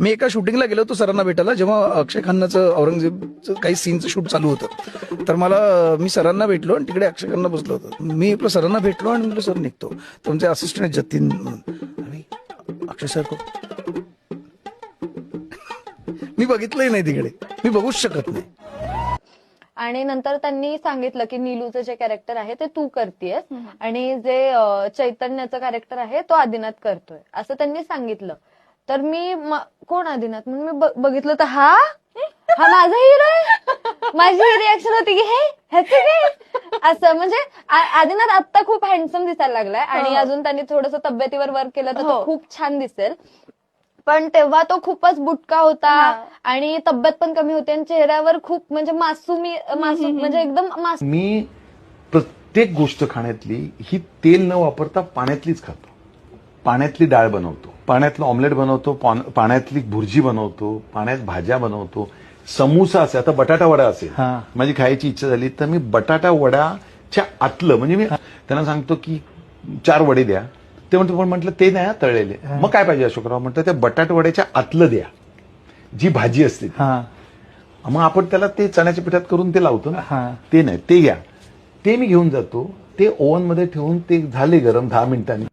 मी एका शूटिंगला गेलो होतो सरांना भेटायला, जेव्हा अक्षय खन्नाचं औरंगजेबचं काही सीनचं शूट चालू होतं. तर मी सरांना भेटलो आणि तिकडे अक्षय खन्ना बसलो होतो. मी आपलं सरांना भेटलो आणि म्हटलं सर निघतो. तर तुमचे असिस्टंट जतीन म्हणून आणि अक्षय सर को मी बघितलंही नाही तिकडे, मी बघूच शकत नाही. आणि नंतर त्यांनी सांगितलं की नीलूचं जे कॅरेक्टर आहे ते तू करतेयस आणि जे चैतन्याचं कॅरेक्टर आहे तो आदिनाथ करतोय असं त्यांनी सांगितलं. तर मी कोण आदिनाथ म्हणून मी बघितलं तर हा माझा हिरो आहे. माझी ही रिॲक्शन होती की हे ह्याचं काय असं, म्हणजे आदिनाथ आता खूप हँडसम दिसायला लागलाय आणि अजून त्यांनी थोडंसं तब्येतीवर वर्क केलं तर तो खूप छान दिसेल. पण तेव्हा तो खूपच बुटका होता आणि तब्येत पण कमी होती आणि चेहऱ्यावर खूप म्हणजे मासूम म्हणजे एकदम मासूम. मी प्रत्येक गोष्ट खाण्यातली ही तेल न वापरता पाण्यातलीच खातो. पाण्यातली डाळ बनवतो, पाण्यातलं ऑमलेट बनवतो, पाण्यातली भुर्जी बनवतो, पाण्यात भाज्या बनवतो. समोसा असेल, आता बटाटा वडा असेल, माझी खायची इच्छा झाली तर मी बटाटा वड्याच्या आतलं म्हणजे मी त्यांना सांगतो की 4 वडे द्या. ते म्हणतो पण म्हटलं ते नाही तळलेले. मग काय पाहिजे अशोकराव म्हटलं त्या बटाटा वड्याच्या आतलं द्या, जी भाजी असते. मग आपण त्याला ते चण्याच्या पिठात करून ते लावतो ना, ते नाही ते घ्या. ते मी घेऊन जातो, ते ओव्हन मध्ये ठेवून ते झाले गरम 10 मिनिटांनी